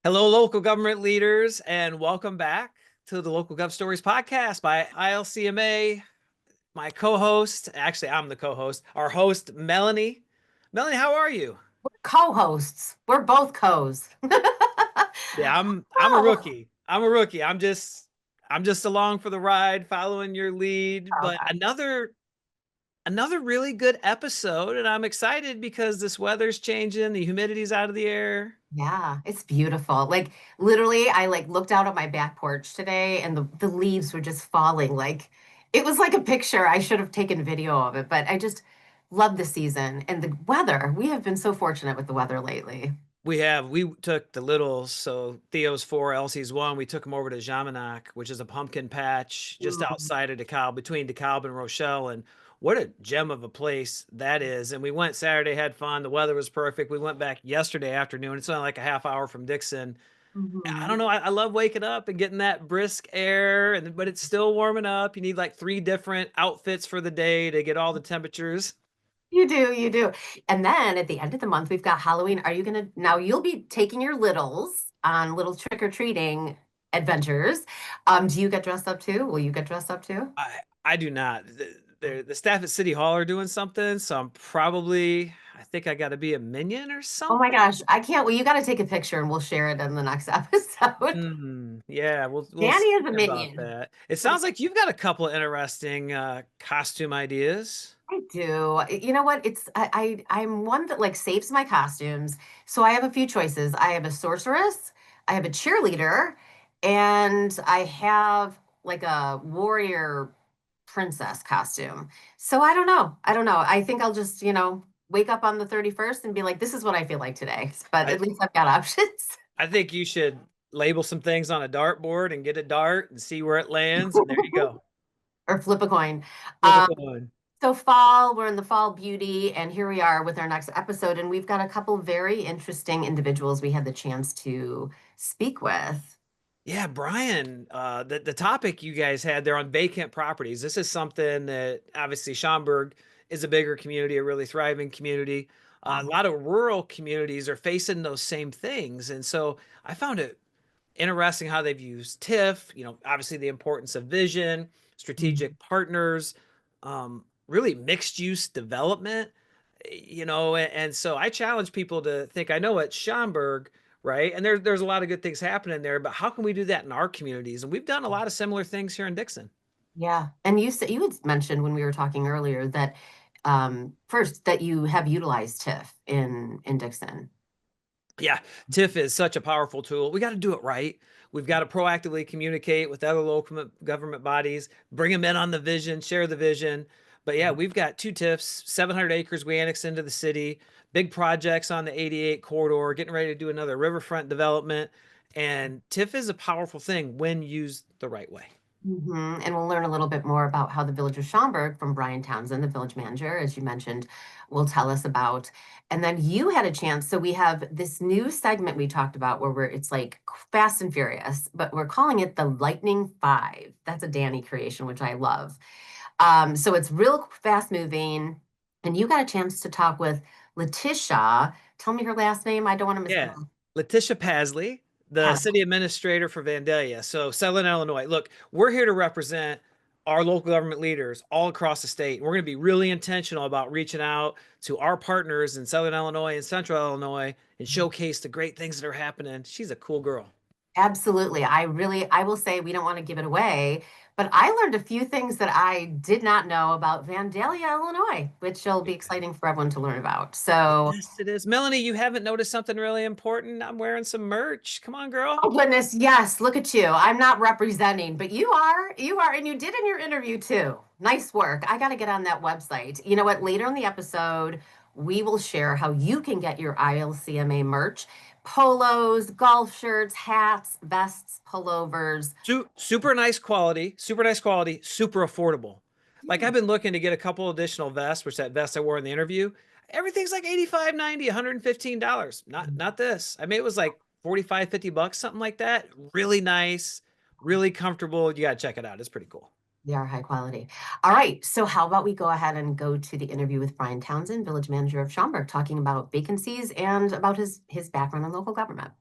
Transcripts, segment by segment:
Hello, local government leaders, and welcome back to the Local Gov Stories podcast by ILCMA. My co-host, actually, I'm the co-host, our host, Melanie. Melanie, how are you? Co-hosts. We're both co's. Yeah, I'm a Oh, rookie. I'm a rookie. I'm just along for the ride, following your lead. But okay. another really good episode, and I'm excited because this weather's changing, the humidity's out of the air. Yeah, it's beautiful. Like literally, I like looked out at my back porch today and the leaves were just falling. Like it was like a picture. I should have taken video of it, but I just love the season and the weather. We have been so fortunate with the weather lately. We took the littles, so Theo's four, Elsie's one. We took them over to Jamanak, which is a pumpkin patch just Mm. outside of DeKalb, between DeKalb and Rochelle. And what a gem of a place that is. And we went Saturday, had fun. The weather was perfect. We went back yesterday afternoon. It's only like a half hour from Dixon. I Mhm. don't know. I love waking up and getting that brisk air, but it's still warming up. You need like three different outfits for the day to get all the temperatures. You do, you do. And then at the end of the month, we've got Halloween. Are you gonna now you'll be taking your littles on little trick-or-treating adventures. Do you get dressed up too? Will you get dressed up too? I do not. The staff at City Hall are doing something, so I think I got to be a minion or Oh my something. gosh, I can't. Well, you got to take a picture and we'll share it in the next episode. Yeah, we'll Danny see is a about minion. that. It sounds like you've got a couple of interesting costume ideas. I do. You know what? I'm one that like saves my costumes. So I have a few choices. I have a sorceress, I have a cheerleader, and I have like a warrior princess costume. So I don't know. I don't know. I think I'll just, wake up on the 31st and be like, this is what I feel like today. But I at least I've got options. I think you should label some things on a dartboard and get a dart and see where it lands, and there you go. Or flip a coin. Flip a Um, coin. So fall, we're in the fall beauty, and here we are with our next episode, and we've got a couple very interesting individuals we had the chance to speak with. Yeah, Brian, the topic you guys had there on vacant properties. This is something that obviously Schaumburg is a bigger community, a really thriving community. A lot of rural communities are facing those same things. And so I found it interesting how they've used TIF, obviously the importance of vision, Mhm. strategic partners, really mixed use development, and so I challenge people to think, I know at Schaumburg, right? And there's a lot of good things happening there, but how can we do that in our communities? And we've done a lot of similar things here in Dixon. Yeah, and you had mentioned when we were talking earlier that first that you have utilized TIFF in Dixon. Yeah, TIF is such a powerful tool. We got to do it right. We've got to proactively communicate with other local government bodies, bring them in on the vision, share the vision. But yeah, we've got two TIFs, 700 acres we annex into the city, big projects on the 88 corridor, getting ready to do another riverfront development. And TIF is a powerful thing when used the right way. And we'll learn a little bit more about how the village of Schaumburg from Brian Townsend, the village manager, as you mentioned, will tell us about. And then you had a chance. So we have this new segment we talked about where it's like fast and furious, but we're calling it the Lightning Five. That's a Danny creation, which I love. So it's real fast moving. And you got a chance to talk with LaTisha. Tell me her last name. I don't want to Yeah. mispronounce. LaTisha Paslay, the city administrator for Vandalia. So, Southern Illinois. Look, we're here to represent our local government leaders all across the state. We're going to be really intentional about reaching out to our partners in Southern Illinois and Central Illinois and showcase the great things that are happening. She's a cool girl. Absolutely. I will say we don't want to give it away, but I learned a few things that I did not know about Vandalia, Illinois, which will be exciting for everyone to learn about. So, Yes, it is. Melanie, you haven't noticed something really important? I'm wearing some merch. Come on, girl. oh goodness, yes, look at you. I'm not representing, but you are, and you did in your interview too. Nice work. I got to get on that website. You know what? Later in the episode, we will share how you can get your ILCMA merch, polos, golf shirts, hats, vests, pullovers. Super nice quality, super affordable. Like I've been looking to get a couple additional vests, which that vest I wore in the interview, everything's like 85, 90, $115. Not this. I mean, it was like 45, $50, something like that. Really nice, really comfortable. You got to check it out. It's pretty cool. They are high quality. All right. So, how about we go ahead and go to the interview with Brian Townsend, village manager of Schaumburg, talking about vacancies and about his background in local government.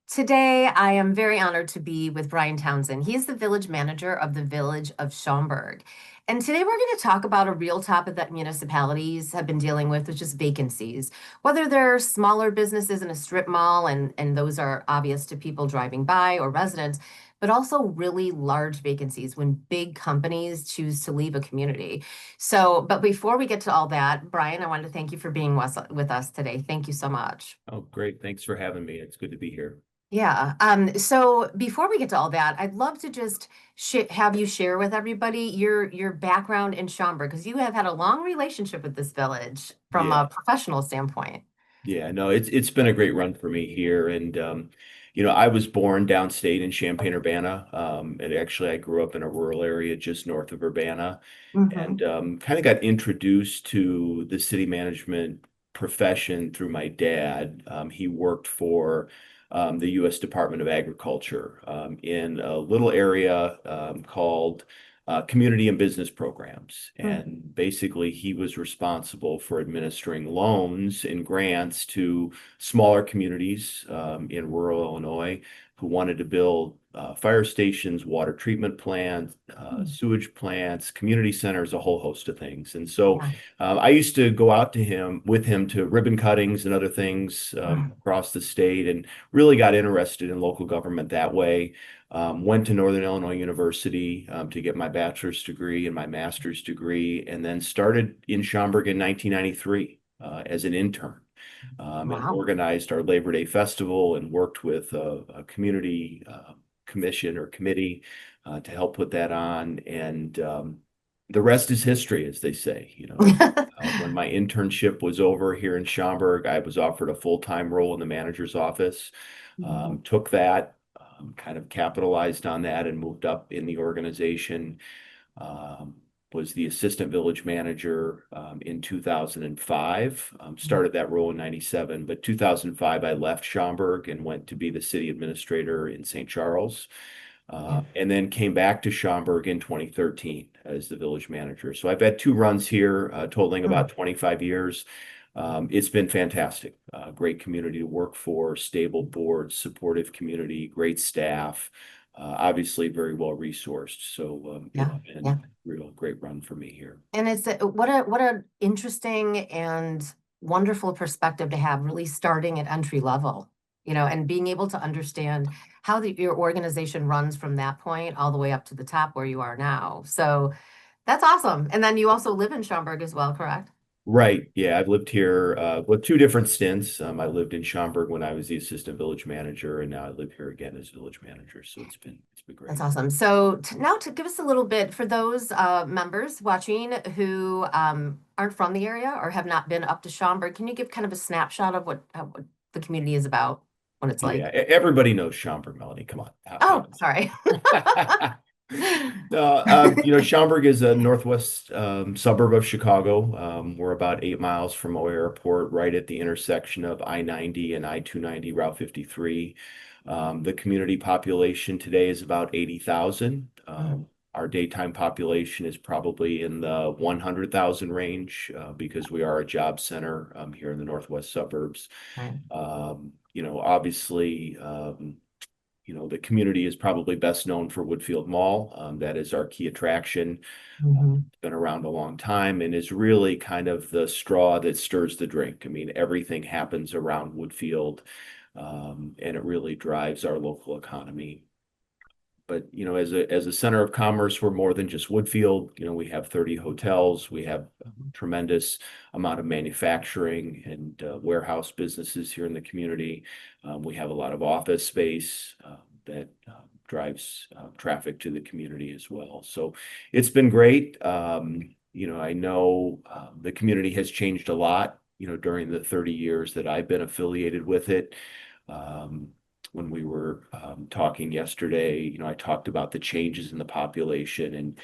Today, I am very honored to be with Brian Townsend. He is the village manager of the village of Schaumburg. And today we're going to talk about a real topic that municipalities have been dealing with, which is vacancies. Whether they're smaller businesses in a strip mall, and those are obvious to people driving by or residents, but also really large vacancies when big companies choose to leave a community. But before we get to all that, Brian, I wanted to thank you for being with us today. Thank you so much. Oh, great. Thanks for having me. It's good to be here. Yeah. So before we get to all that, I'd love to just have you share with everybody your background in Schaumburg, because you have had a long relationship with this village from Yeah. a professional standpoint. Yeah, no, it's been a great run for me here. And I was born downstate in Champaign-Urbana. And actually I grew up in a rural area just north of Urbana Hmm. and kind of got introduced to the city management profession through my dad. He worked for the U.S. Department of Agriculture in a little area called community and business programs. And basically, he was responsible for administering loans and grants to smaller communities in rural Illinois who wanted to build fire stations, water treatment plants, sewage plants, community centers, a whole host of things. And so Yeah. I used to go out to him with him to ribbon cuttings and other things across the state, and really got interested in local government that way. Went to Northern Illinois University to get my bachelor's degree and my master's degree, and then started in Schaumburg in 1993 as an intern. And Wow. organized our Labor Day Festival and worked with a community commission or committee to help put that on. And the rest is history, as they say. When my internship was over here in Schaumburg, I was offered a full-time role in the manager's office. Mhm. Took that, kind of capitalized on that and moved up in the organization. Um, was the assistant village manager in 2005. Started that role in 97, but 2005 I left Schaumburg and went to be the city administrator in St. Charles. Yeah. And then came back to Schaumburg in 2013 as the village manager. So I've had two runs here, totaling about 25 years. It's been fantastic. Great community to work for, stable board, supportive community, great staff, obviously very well resourced. So, Yeah. and Yeah. real great run for me here. And it's what a interesting and wonderful perspective to have, really starting at entry level, and being able to understand how your organization runs from that point all the way up to the top where you are now. So that's awesome. And then you also live in Schaumburg as well, correct? Right. Yeah, I've lived here with two different stints. I lived in Schaumburg when I was the assistant village manager, and now I live here again as village manager. So it's been That's great. awesome. So now to give us a little bit for those members watching who aren't from the area or have not been up to Schaumburg, can you give kind of a snapshot of what the community is about, what it's Yeah, like? everybody knows Schaumburg, Melanie. Come on. Oh, sorry. Schaumburg is a northwest suburb of Chicago. We're about 8 miles from O'Hare Airport, right at the intersection of I-90 and I-290, Route 53. The community population today is about 80,000. Our daytime population is probably in the 100,000 range because we are a job center here in the northwest suburbs. Right. Obviously, the community is probably best known for Woodfield Mall. That is our key attraction. Mhm. It's been around a long time and is really kind of the straw that stirs the drink. I mean, everything happens around Woodfield, and it really drives our local economy. But as a center of commerce, we're more than just Woodfield. We have 30 hotels. We have a tremendous amount of manufacturing and warehouse businesses here in the community. We have a lot of office space that drives traffic to the community as well. So it's been great. I know the community has changed a lot, during the 30 years that I've been affiliated with it. Um, when we were talking yesterday, I talked about the changes in the population. And,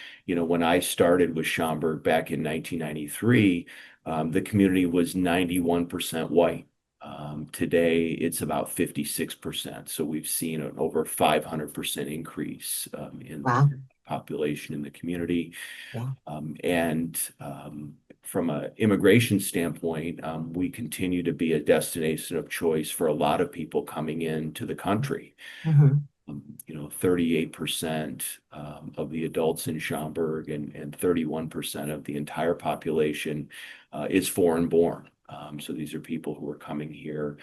when I started with Schaumburg back in 1993, the community was 91% white. Today, it's about 56%. So we've seen an over 500% increase in Wow. population in the community. Yeah. And from an immigration standpoint, we continue to be a destination of choice for a lot of people coming into the country. Mhm. 38% of the adults in Schaumburg and 31% of the entire population is foreign born. So these are people who are coming here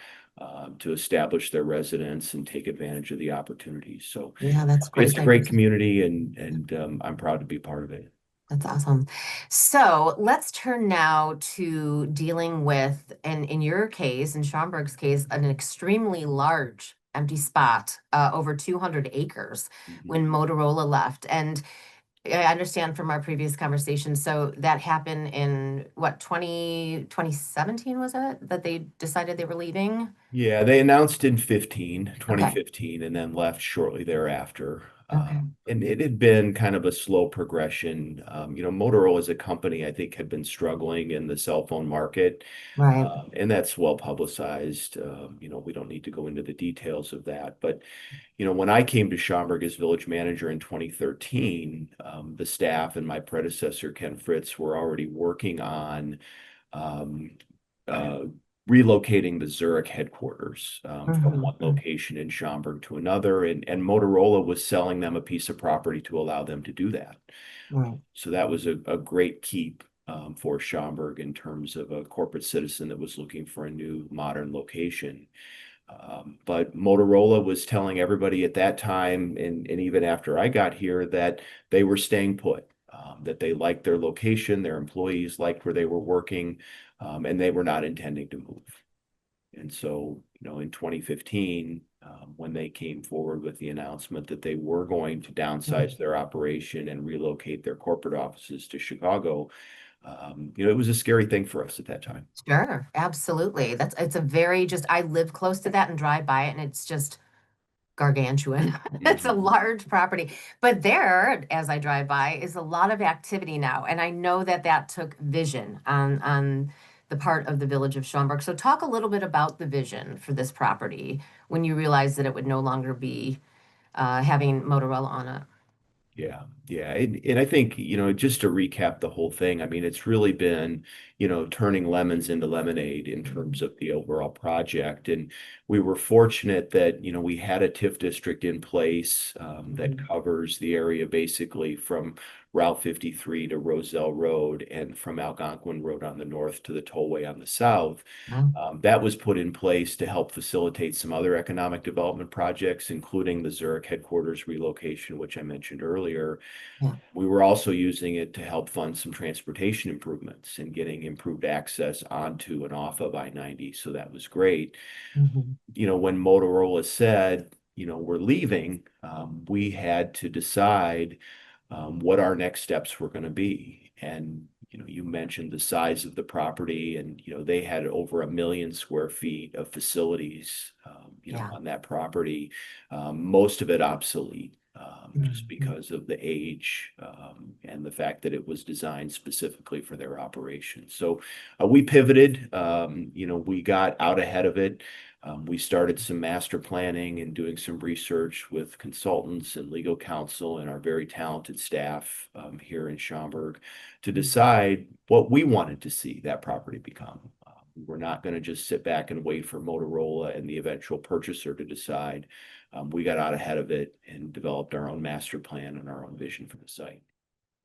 to establish their residence and take advantage of the opportunities. So Yeah, that's great it's a great diversity. community, and I'm proud to be part of it. That's awesome. So let's turn now to dealing with, and in your case, in Schaumburg's case, an extremely large empty spot, over 200 acres Mhm. when Motorola left. And I understand from our previous conversation, so that happened in what, 2017 was it, that they decided they were leaving? Yeah, they announced in Okay, 2015, and then left shortly thereafter. okay, And it had been kind of a slow progression. Motorola as a company, I think, had been struggling in the cell phone market, right. and that's well publicized. We don't need to go into the details of that. But, when I came to Schaumburg as village manager in 2013, the staff and my predecessor, Ken Fritz, were already working on um, uh, relocating the Zurich headquarters from Mhm, one location in Schaumburg to another, and Motorola was selling them a piece of property to allow them to do that. right. So that was a great keep for Schaumburg in terms of a corporate citizen that was looking for a new modern location. But Motorola was telling everybody at that time, and even after I got here, that they were staying put, that they liked their location, their employees liked where they were working, and they were not intending to move. And so, in 2015, when they came forward with the announcement that they were going to downsize their operation and relocate their corporate offices to Chicago, it was a scary thing for us at that time. Sure, absolutely. It's a very just, I live close to that and drive by it, and it's just gargantuan. It's a Mhm. large property. But there, as I drive by, is a lot of activity now. And I know that that took vision on the part of the village of Schaumburg. So talk a little bit about the vision for this property when you realized that it would no longer be having Motorola on it. Yeah, yeah. And I think, just to recap the whole thing, I mean, it's really been, turning lemons into lemonade in terms of the overall project. And we were fortunate that, we had a TIF district in place that Mhm. covers the area basically from Route 53 to Roselle Road and from Algonquin Road on the north to the tollway on the south. Wow. That was put in place to help facilitate some other economic development projects, including the Zurich headquarters relocation, which I mentioned earlier. Yeah. We were also using it to help fund some transportation improvements and getting improved access onto and off of I-90. So that was great. Mhm. When Motorola said, we're leaving, we had to decide what our next steps were going to be. And, you mentioned the size of the property, and, they had over 1 million square feet of facilities, Yeah. on that property, most of it obsolete. Just Mhm. because of the age and the fact that it was designed specifically for their operation. So we pivoted, we got out ahead of it. We started some master planning and doing some research with consultants and legal counsel and our very talented staff here in Schaumburg to decide what we wanted to see that property become. We're not going to just sit back and wait for Motorola and the eventual purchaser to decide. We got out ahead of it and developed our own master plan and our own vision for the site.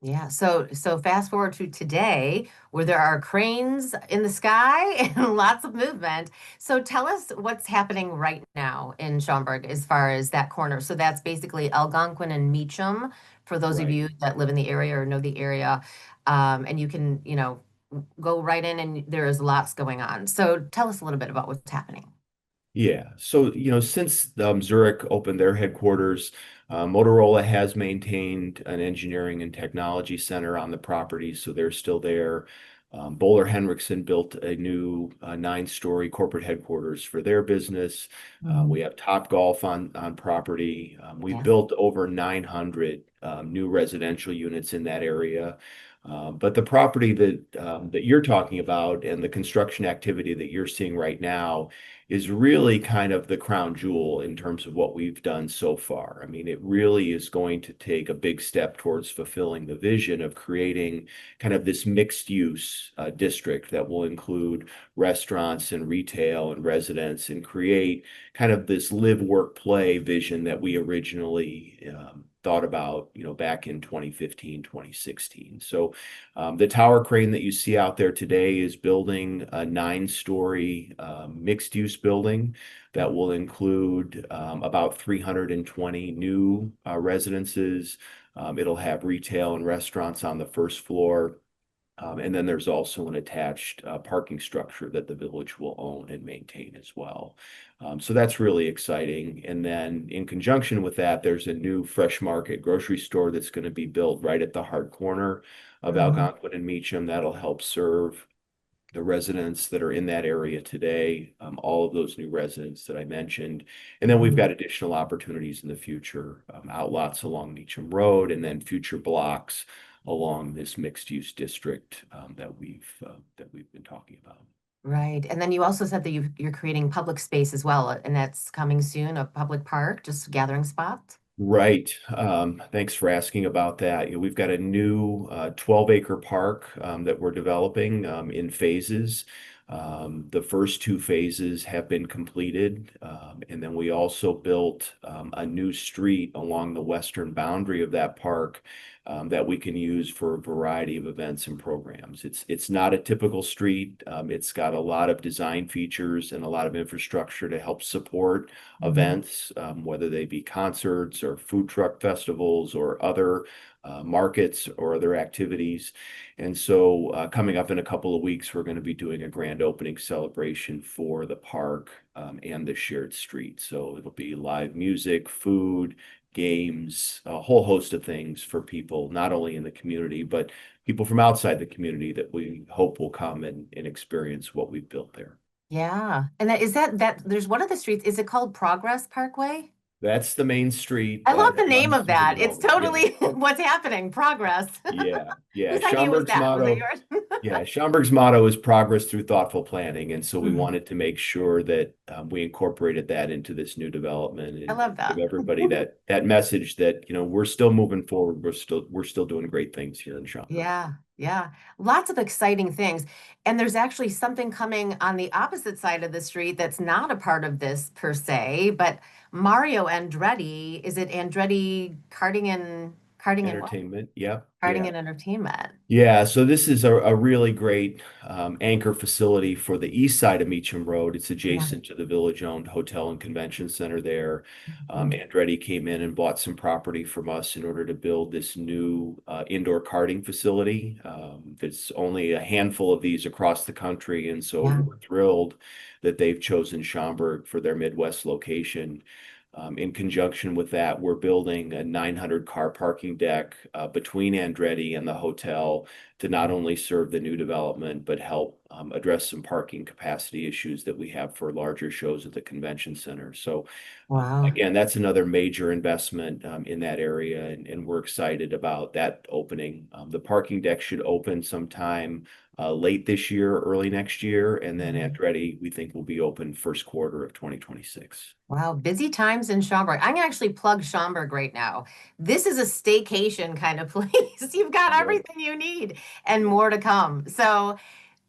Yeah, so fast forward to today, where there are cranes in the sky and lots of movement. So tell us what's happening right now in Schaumburg as far as that corner. So that's basically Algonquin and Meacham, for those of Right. you that live in the area or know the area. And you can, go right in and there is lots going on. So tell us a little bit about what's happening. Yeah. So, since Zurich opened their headquarters, Motorola has maintained an engineering and technology center on the property, so they're still there. Bowler Henriksen built a new 9-story corporate headquarters for their business. We Mhm. have Top Golf on property. We've Yes. built over 900 new residential units in that area. But the property that you're talking about and the construction activity that you're seeing right now is really kind of the crown jewel in terms of what we've done so far. I mean, it really is going to take a big step towards fulfilling the vision of creating kind of this mixed use district that will include restaurants and retail and residents and create kind of this live, work, play vision that we originally thought about, back in 2015, 2016. So the tower crane that you see out there today is building a 9-story mixed-use building that will include about 320 new residences. It'll have retail and restaurants on the first floor. And then there's also an attached parking structure that the village will own and maintain as well. So that's really exciting. And then in conjunction with that, there's a new Fresh Market grocery store that's going to be built right at the hard corner of Algonquin and Meacham. That'll help serve the residents that are in that area today, all of those new residents that I mentioned. And then we've got additional opportunities in the future, outlots along Meacham Road, and then future blocks along this mixed-use district that we've been talking about. Right. And then you also said that you're creating public space as well, and that's coming soon, a public park, just gathering spots. Right. Thanks for asking about that. We've got a new 12-acre park that we're developing in phases. The first 2 phases have been completed. And then we also built a new street along the western boundary of that park that we can use for a variety of events and programs. It's not a typical street. It's got a lot of design features and a lot of infrastructure to help support events, whether they be concerts or food truck festivals or other markets or other activities. And so coming up in a couple of weeks, we're going to be doing a grand opening celebration for the park and the shared street. So it'll be live music, food, games, a whole host of things for people, not only in the community, but people from outside the community that we hope will come and experience what we've built there. Yeah. And that there's one of the streets, is it called Progress Parkway? That's the main street I love the that name runs of through the that. It's development. Yeah. totally what's happening, progress. Yeah, yeah. Whose idea was Schaumburg's that? Was it motto, yours? yeah, Schaumburg's motto is progress through thoughtful planning. And so we Mhm. wanted to make sure that we incorporated that into this new development I and love give that. everybody that message that, we're still moving forward. We're still doing great things here in Schaumburg. Yeah, yeah. Lots of exciting things. And there's actually something coming on the opposite side of the street that's not a part of this per se, but Mario Andretti, is it Andretti karting and what? Entertainment. Yep. Karting Yeah. and entertainment. Yeah, so this is a really great anchor facility for the east side of Meacham Road. It's Yeah. adjacent to the village-owned hotel and convention center there. Mhm. Andretti came in and bought some property from us in order to build this new indoor karting facility. There's only a handful of these across the country, and so Yeah. we're thrilled that they've chosen Schaumburg for their Midwest location. In conjunction with that, we're building a 900 car parking deck between Andretti and the hotel to not only serve the new development, but help address some parking capacity issues that we have for larger shows at the convention center. So Wow. again, that's another major investment in that area, and we're excited about that opening. The parking deck should open sometime late this year, early next year, and then Andretti, we think, will be open first quarter of 2026. Wow, busy times in Schaumburg. I'm gonna actually plug Schaumburg right now. This is a staycation kind of place. You've got Right. everything you need and more to come. So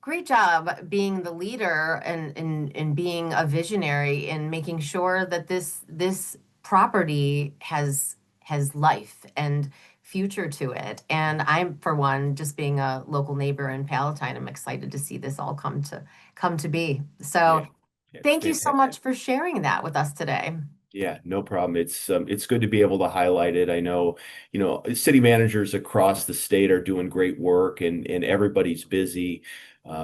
great job being the leader and being a visionary in making sure that this property has life and future to it. And I'm, for one, just being a local neighbor in Palatine, I'm excited to see this all come to be. Yeah, So yeah, it's thank you so fantastic. much for sharing that with us today. Yeah, no problem. It's good to be able to highlight it. I know, city managers across the state are doing great work and everybody's busy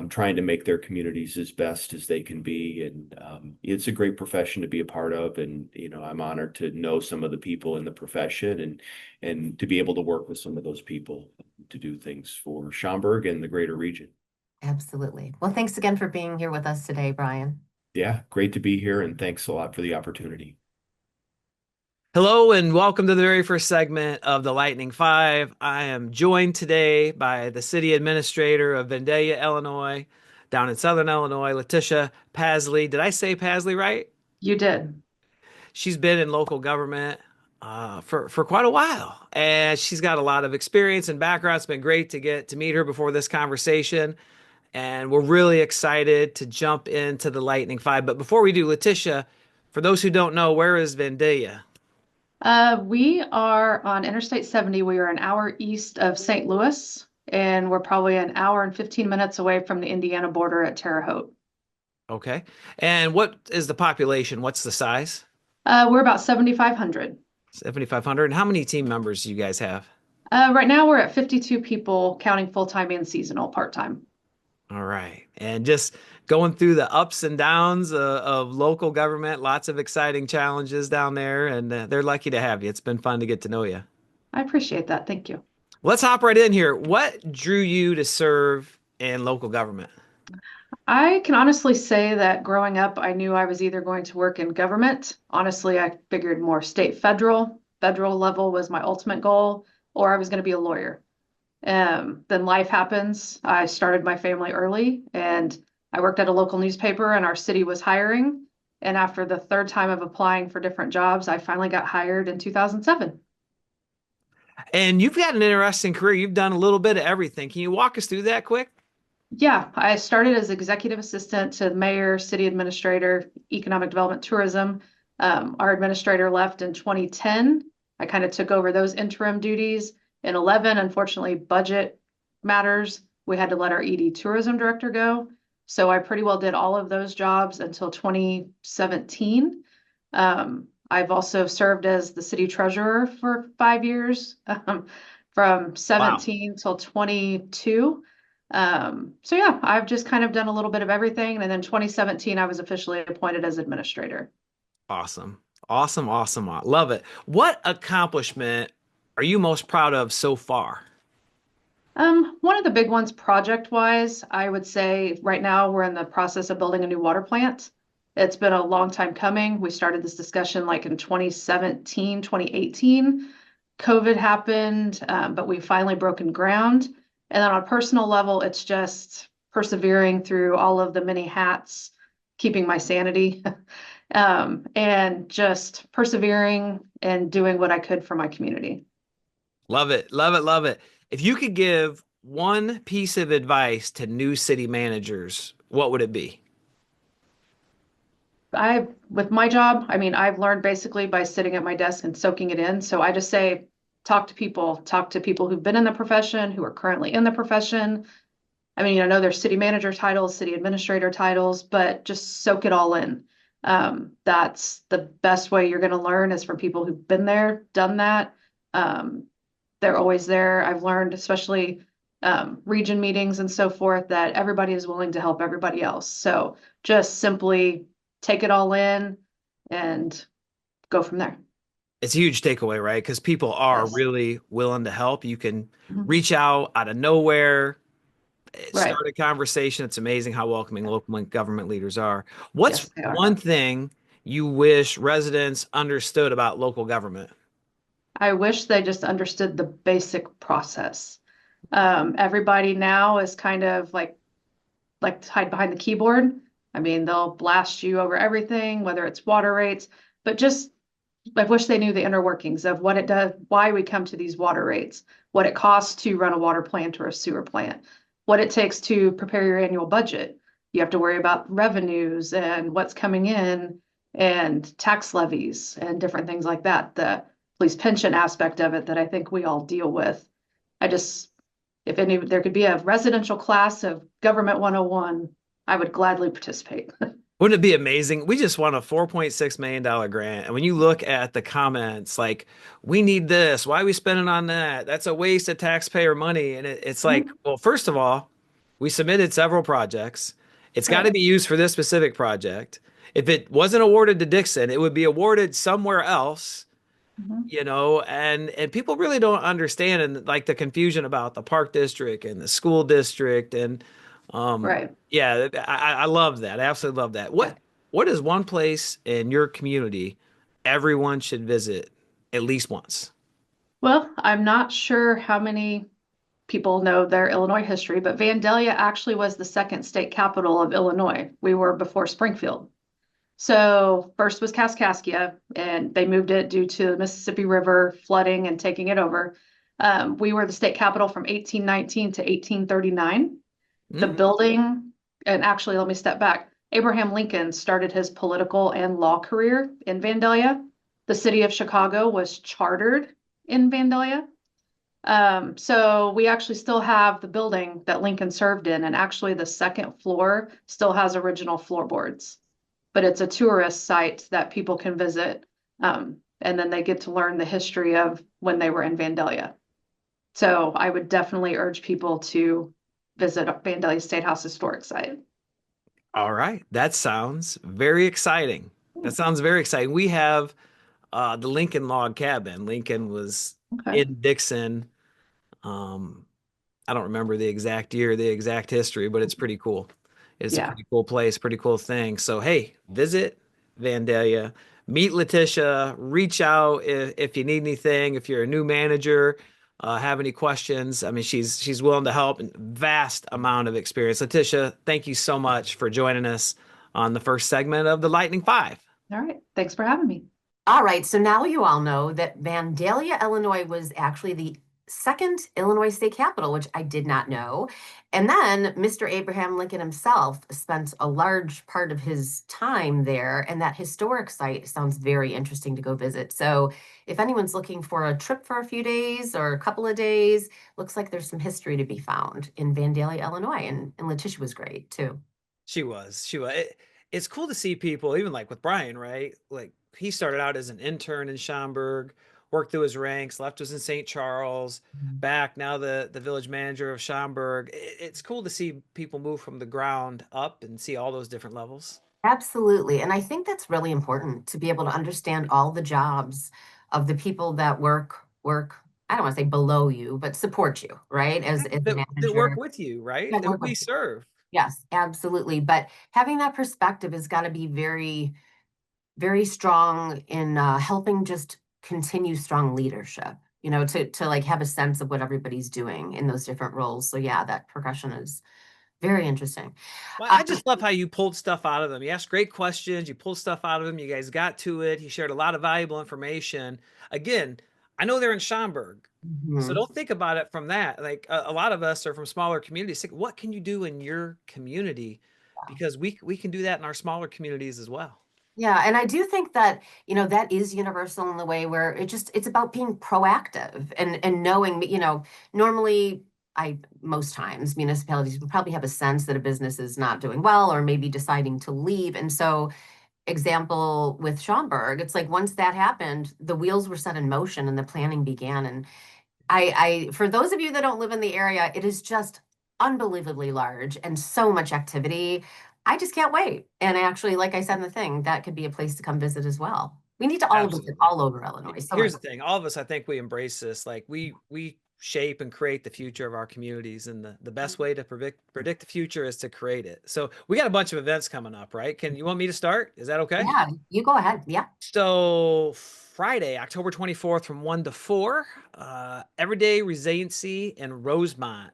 trying to make their communities as best as they can be. And it's a great profession to be a part of. And, I'm honored to know some of the people in the profession and to be able to work with some of those people to do things for Schaumburg and the greater region. Absolutely. Well, thanks again for being here with us today, Brian. Yeah, great to be here and thanks a lot for the opportunity. Hello and welcome to the very first segment of the Lightning Five. I am joined today by the city administrator of Vandalia, Illinois, down in Southern Illinois, LaTisha Paslay. Did I say Paslay right? You did. She's been in local government for quite a while, and she's got a lot of experience and background. It's been great to get to meet her before this conversation, and we're really excited to jump into the Lightning Five. But before we do, LaTisha, for those who don't know, where is Vandalia? We are on Interstate 70. We are an hour east of St. Louis, and we're probably an hour and 15 minutes away from the Indiana border at Terre Haute. Okay. And what is the population? What's the size? We're about 7,500. 7,500. And how many team members do you guys have? Right now, we're at 52 people, counting full-time and seasonal part-time. All right. And just going through the ups and downs of local government, lots of exciting challenges down there, and they're lucky to have you. It's been fun to get to know you. I appreciate that. Thank you. Let's hop right in here. What drew you to serve in local government? I can honestly say that growing up, I knew I was either going to work in government. Honestly, I figured more state, federal. Federal level was my ultimate goal, or I was going to be a lawyer. Then life happens. I started my family early and I worked at a local newspaper and our city was hiring. And after the third time of applying for different jobs, I finally got hired in 2007. And you've got an interesting career. You've done a little bit of everything. Can you walk us through that quick? Yeah, I started as executive assistant to mayor, city administrator, economic development, tourism. Our administrator left in 2010. I kind of took over those interim duties. In 11, unfortunately, budget matters. We had to let our ED tourism director go. So I pretty well did all of those jobs until 2017. I've also served as the city treasurer for 5 years, from Wow. 17 till 22. So yeah, I've just kind of done a little bit of everything. And then 2017, I was officially appointed as administrator. Awesome. Awesome. Awesome. I love it. What accomplishment are you most proud of so far? One of the big ones project-wise, I would say right now we're in the process of building a new water plant. It's been a long time coming. We started this discussion like in 2017, 2018. COVID happened, but we finally broken ground. And then on a personal level, it's just persevering through all of the many hats, keeping my sanity, and just persevering and doing what I could for my community. Love it. Love it. Love it. If you could give one piece of advice to new city managers, what would it be? With my job, I mean, I've learned basically by sitting at my desk and soaking it in. So I just say, talk to people who've been in the profession, who are currently in the profession. I mean, I know there's city manager titles, city administrator titles, but just soak it all in. That's the best way you're going to learn is from people who've been there, done that. Um, they're always there. I've learned, especially region meetings and so forth, that everybody is willing to help everybody else. So just simply take it all in and go from there. It's a huge takeaway, right? Because people are Yes. really willing to help. You can Mhm. reach out of nowhere, Right. start a conversation. It's amazing how welcoming local government leaders are. What's Yes, they are. one thing you wish residents understood about local government? I wish they just understood the basic process. Everybody now is kind of like to hide behind the keyboard. I mean, they'll blast you over everything, whether it's water rates, but just I wish they knew the inner workings of what it does, why we come to these water rates, what it costs to run a water plant or a sewer plant, what it takes to prepare your annual budget. You have to worry about revenues and what's coming in and tax levies and different things like that. The police pension aspect of it that I think we all deal with. I just, if any, there could be a residential class of Government 101, I would gladly participate. Wouldn't it be amazing? We just won a $4.6 million grant. And when you look at the comments, like, we need this, why are we spending on that? That's a waste of taxpayer money. And it's like, well, first of all, we submitted several projects. It's got to Right. be used for this specific project. If it wasn't awarded to Dixon, it would be awarded somewhere else, Mhm. and people really don't understand, and like the confusion about the park district and the school district and Right. yeah, I love that. I absolutely love that. Yeah. What is one place in your community everyone should visit at least once. Well, I'm not sure how many people know their Illinois history, but Vandalia actually was the second state capital of Illinois. We were before Springfield. So first was Kaskaskia, and they moved it due to the Mississippi River flooding and taking it over. We were the state capital from 1819 to 1839. The building, and actually, let me step back. Abraham Lincoln started his political and law career in Vandalia. The city of Chicago was chartered in Vandalia. So we actually still have the building that Lincoln served in, and actually the second floor still has original floorboards. But it's a tourist site that people can visit, and then they get to learn the history of when they were in Vandalia. So I would definitely urge people to visit Vandalia State House Historic Site. All right. That sounds very exciting. That sounds very exciting. We have the Lincoln log cabin. Lincoln was Okay. in Dixon. I don't remember the exact year, the exact history, but it's pretty cool. It's a Yeah. pretty cool place, pretty cool thing. So, hey, visit Vandalia, meet LaTisha, reach out if you need anything, if you're a new manager, have any questions. I mean, she's willing to help and vast amount of experience. LaTisha, thank you so much for joining us on the first segment of the Lightning Five. All right. Thanks for having me. All right, so now you all know that Vandalia, Illinois was actually the second Illinois state capital, which I did not know. And then Mr. Abraham Lincoln himself spent a large part of his time there, and that historic site sounds very interesting to go visit. So if anyone's looking for a trip for a few days or a couple of days, looks like there's some history to be found in Vandalia, Illinois. And LaTisha was great too. She was. It's cool to see people, even like with Brian, right? Like he started out as an intern in Schaumburg, worked through his ranks, left us in St. Charles, back now the village manager of Schaumburg. It's cool to see people move from the ground up and see all those different levels. Absolutely. And I think that's really important to be able to understand all the jobs of the people that work, I don't want to say below you, but support you, right? As a That manager. work with you, right? That That work we with you. serve. Yes, absolutely. But having that perspective has got to be very, very strong in helping just continue strong leadership, to like have a sense of what everybody's doing in those different roles. So yeah, that progression is very interesting. Well, I just love how you pulled stuff out of them. You asked great questions. You pulled stuff out of them. You guys got to it. He shared a lot of valuable information. Again, I know they're in Schaumburg, so Mhm. don't think about it from that. Like a lot of us are from smaller communities. Think, what can you do in your community? Because we can do that in our smaller communities as well. Yeah, and I do think that, that is universal in the way where it's about being proactive and knowing, normally most times municipalities will probably have a sense that a business is not doing well or maybe deciding to leave. And so example with Schaumburg, it's like once that happened, the wheels were set in motion and the planning began. And for those of you that don't live in the area, it is just unbelievably large and so much activity. I just can't wait. And actually, like I said in the thing, that could be a place to come visit as well. We need to all visit Absolutely. all over Illinois. So Here's the thing, all of us, I think we embrace this. Like we shape and create the future of our communities, and the best way to predict the future is to create it. So we got a bunch of events coming up, right? You want me to start? Is that okay? yeah, you go ahead. Yeah. So Friday, October 24th from 1 to 4, Everyday Resiliency in Rosemont.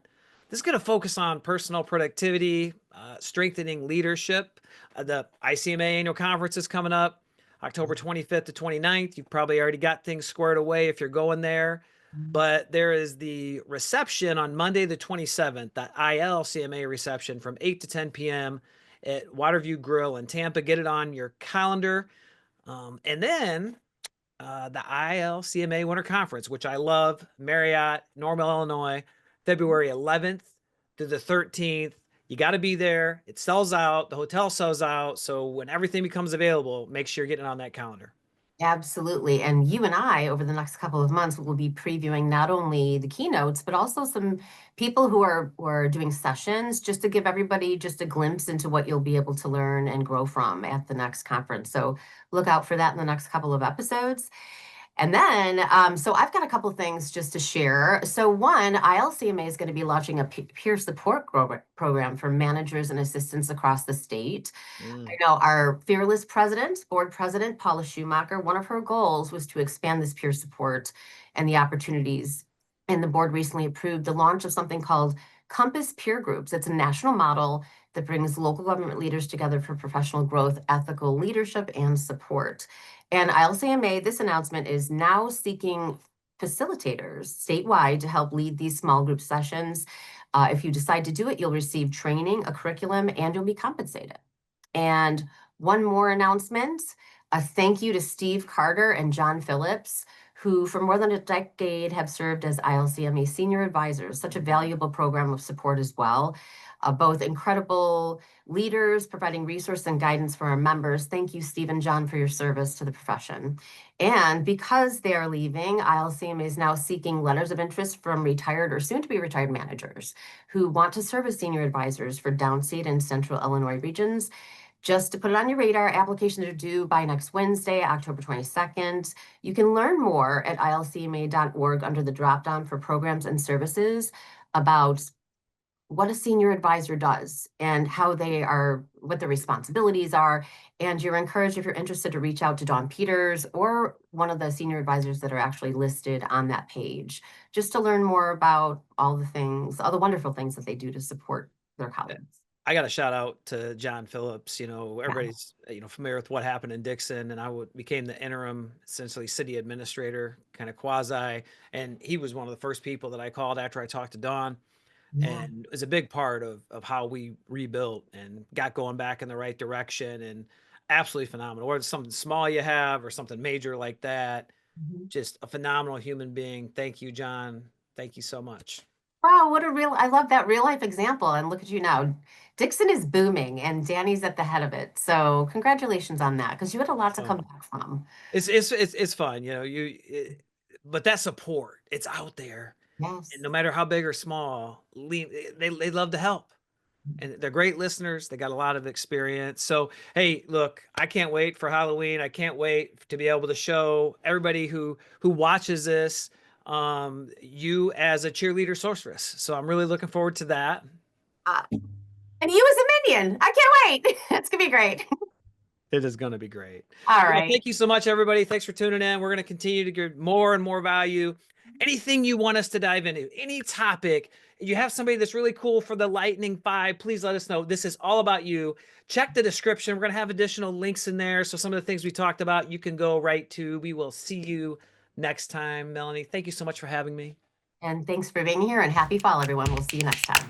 This is going to focus on personal productivity, strengthening leadership. The ICMA annual conference is coming up October 25th to 29th. You've probably already got things squared away if you're going there. But there is the reception on Monday, the 27th, the ILCMA reception from 8 to 10 p.m. at Waterview Grill in Tampa. Get it on your calendar. And then the ILCMA Winter Conference, which I love, Marriott, Normal, Illinois, February 11th to the 13th. You got to be there. It sells out. The hotel sells out. So when everything becomes available, make sure you're getting on that calendar. Absolutely. And you and I, over the next couple of months, will be previewing not only the keynotes, but also some people who are doing sessions, just to give everybody just a glimpse into what you'll be able to learn and grow from at the next conference. So look out for that in the next couple of episodes. And then, so I've got a couple things just to share. So one, ILCMA is going to be launching a peer support program for managers and assistants across the state. I know our fearless board president, Paula Schumacher, one of her goals was to expand this peer support and the opportunities. And the board recently approved the launch of something called Compass Peer Groups. It's a national model that brings local government leaders together for professional growth, ethical leadership, and support. And ILCMA, this announcement is now seeking facilitators statewide to help lead these small group sessions. If you decide to do it, you'll receive training, a curriculum, and you'll be compensated. And one more announcement, a thank you to Steve Carter and John Phillips, who for more than a decade have served as ILCMA senior advisors, such a valuable program of support as well. Both incredible leaders providing resource and guidance for our members. Thank you, Steve and John, for your service to the profession. And because they are leaving, ILCMA is now seeking letters of interest from retired or soon to be retired managers who want to serve as senior advisors for downstate and central Illinois regions. Just to put it on your radar, applications are due by next Wednesday, October 22nd. You can learn more at ilcma.org under the dropdown for programs and services about what a senior advisor does and how they are, what their responsibilities are. And you're encouraged, if you're interested, to reach out to Dawn Peters or one of the senior advisors that are actually listed on that page, just to learn more about all the things, all the wonderful things that they do to support their colleagues. I got a shout out to John Phillips. You know, everybody's familiar with what happened in Dixon, and became the interim, essentially city administrator, kind of quasi. And he was one of the first people that I called after I talked to Dawn, and it was a big part of how we rebuilt and got going back in the right direction. And absolutely phenomenal. Or it's something small you have, or something major like that. Just a phenomenal human being. Thank you, John. Thank you so much. Wow, I love that real life example. And look at you now. Dixon is booming and Danny's at the head of it. So congratulations on that, because you had a lot to come back from. It's fun, but that support, it's out there. Yes. And no matter how big or small, they love to help. And they're great listeners. They got a lot of experience. So, hey, look, I can't wait for Halloween. I can't wait to be able to show everybody who watches this, you as a cheerleader sorceress. So I'm really looking forward to that. And you as a minion. I can't wait. It's going to be great. It is going to be great. All Well, right. thank you so much, everybody. Thanks for tuning in. We're going to continue to give more and more value. Anything you want us to dive into, any topic, you have somebody that's really cool for the Lightning 5, please let us know. This is all about you. Check the description. We're going to have additional links in there. So some of the things we talked about, you can go right to. We will see you next time. Melanie, thank you so much for having me. And thanks for being here, and happy fall, everyone. We'll see you next time.